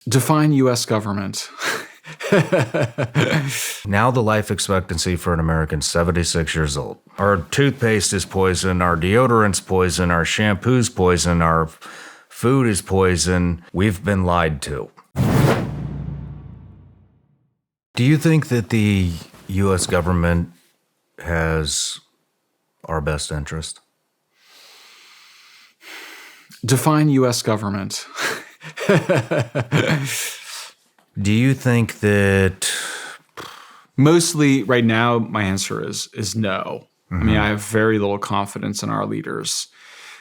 Define U.S. government. Now the life expectancy for an American is 76 years old. Our toothpaste is poison, our deodorant's poison, our shampoo's poison, our food is poison. We've been lied to. Do you think that the U.S. government has our best interest? Define U.S. government. Do you think that... Mostly right now, my answer is no. I mean, I have very little confidence in our leaders.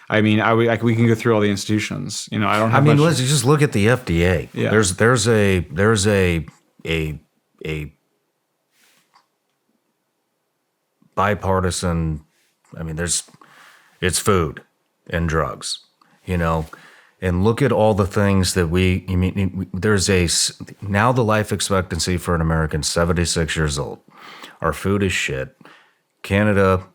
I mean, we can go through all the institutions. You know, I don't have let's just look at the FDA. Yeah. There's a bipartisan, it's food and drugs, you know, and look at all the things that now the life expectancy for an American is 76 years old. Our food is shit. Canada,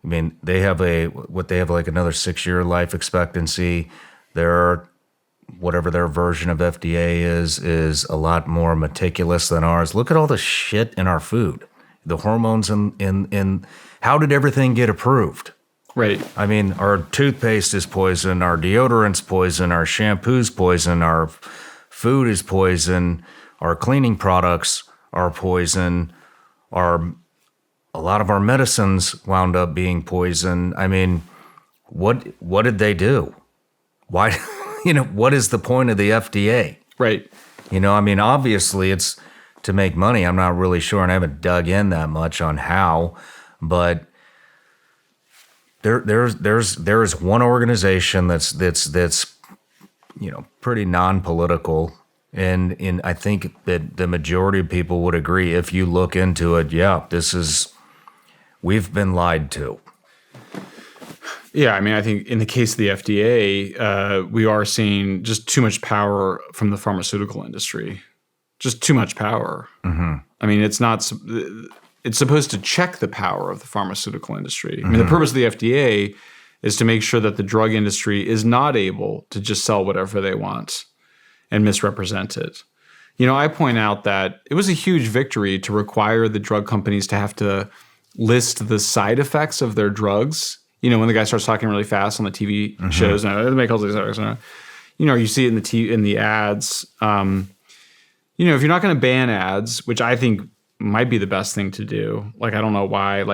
they have like another 6-year life expectancy. Whatever their version of FDA is a lot more meticulous than ours. Look at all the shit in our food. The hormones in how did everything get approved? Right. I mean, our toothpaste is poison, our deodorant's poison, our shampoo's poison, our food is poison, our cleaning products are poison, a lot of our medicines wound up being poison. I mean, what did they do? Why, what is the point of the FDA? Right. Obviously it's to make money. I'm not really sure, and I haven't dug in that much on how, but there's one organization that's pretty non-political, and I think that the majority of people would agree if you look into it. Yeah, we've been lied to. Yeah, I think in the case of the FDA, we are seeing just too much power from the pharmaceutical industry. Just too much power. Mm-hmm. It's supposed to check the power of the pharmaceutical industry. Mm-hmm. The purpose of the FDA is to make sure that the drug industry is not able to just sell whatever they want and misrepresent it. I point out that it was a huge victory to require the drug companies to have to list the side effects of their drugs. When the guy starts talking really fast on the TV mm-hmm. shows, and they make all these side effects. You see it in the ads. If you're not going to ban ads, which I think might be the best thing to do. I don't know why.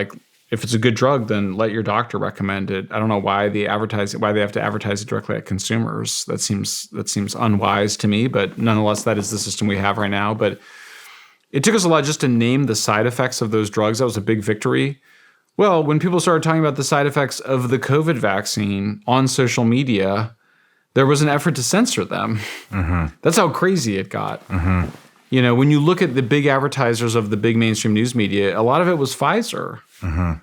If it's a good drug, then let your doctor recommend it. I don't know why they have to advertise it directly at consumers. That seems unwise to me. But nonetheless, that is the system we have right now. But it took us a lot just to name the side effects of those drugs. That was a big victory. Well, when people started talking about the side effects of the COVID vaccine on social media, there was an effort to censor them. Mm-hmm. That's how crazy it got. Mm-hmm. When you look at the big advertisers of the big mainstream news media, a lot of it was Pfizer. Mm-hmm.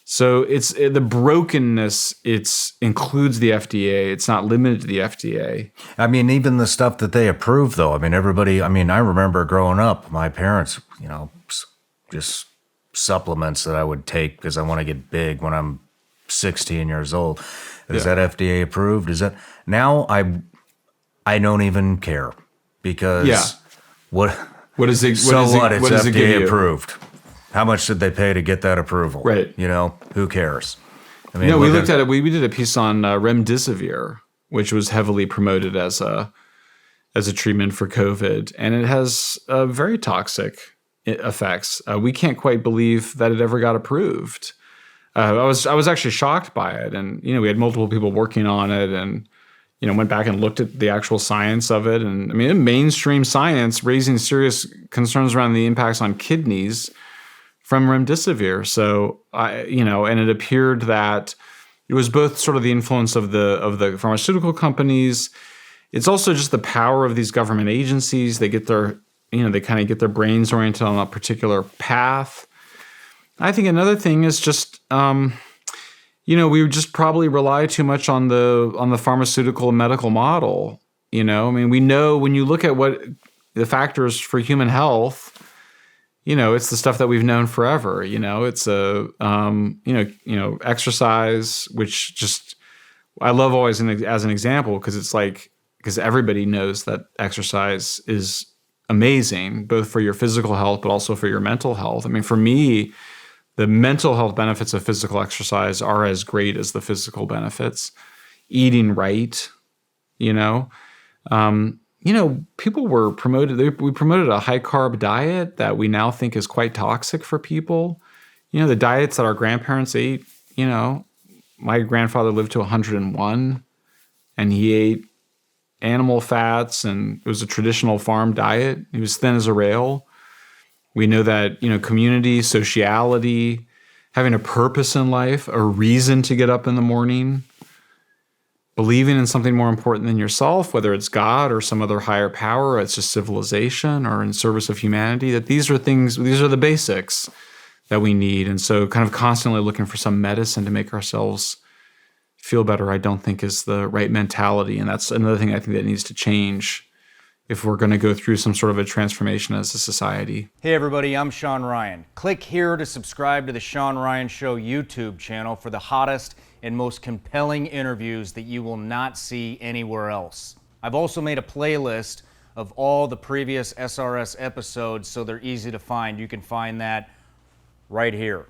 So it's the brokenness. It includes the FDA. It's not limited to the FDA. Even the stuff that they approve, though. Everybody. I remember growing up, my parents, just supplements that I would take because I want to get big when I'm 16 years old. Is that FDA approved? Is that now? I don't even care because what is it? It's FDA approved. How much did they pay to get that approval? Right. Who cares? We looked at it. We did a piece on Remdesivir, which was heavily promoted as a treatment for COVID, and it has very toxic effects. We can't quite believe that it ever got approved. I was actually shocked by it, and we had multiple people working on it, and went back and looked at the actual science of it, and mainstream science raising serious concerns around the impacts on kidneys from Remdesivir. So and it appeared that it was both sort of the influence of the pharmaceutical companies. It's also just the power of these government agencies. They get their they kind of get their brains oriented on a particular path. I think another thing is just, we just probably rely too much on the pharmaceutical and medical model. We know when you look at what the factors for human health, it's the stuff that we've known forever. It's exercise, which just I love always as an example because it's like because everybody knows that exercise is amazing, both for your physical health, but also for your mental health. I mean, for me, the mental health benefits of physical exercise are as great as the physical benefits. Eating right, you know, people were promoted. We promoted a high carb diet that we now think is quite toxic for people. You know, the diets that our grandparents ate. You know, my grandfather lived to 101, and he ate animal fats, and it was a traditional farm diet. He was thin as a rail. We know that, community, sociality, having a purpose in life, a reason to get up in the morning, believing in something more important than yourself, whether it's God or some other higher power, or it's just civilization or in service of humanity, that these are the basics that we need. And so kind of constantly looking for some medicine to make ourselves feel better, I don't think is the right mentality. And that's another thing I think that needs to change if we're going to go through some sort of a transformation as a society. Hey everybody, I'm Shawn Ryan. Click here to subscribe to the Shawn Ryan Show YouTube channel for the hottest and most compelling interviews that you will not see anywhere else. I've also made a playlist of all the previous SRS episodes so they're easy to find. You can find that right here.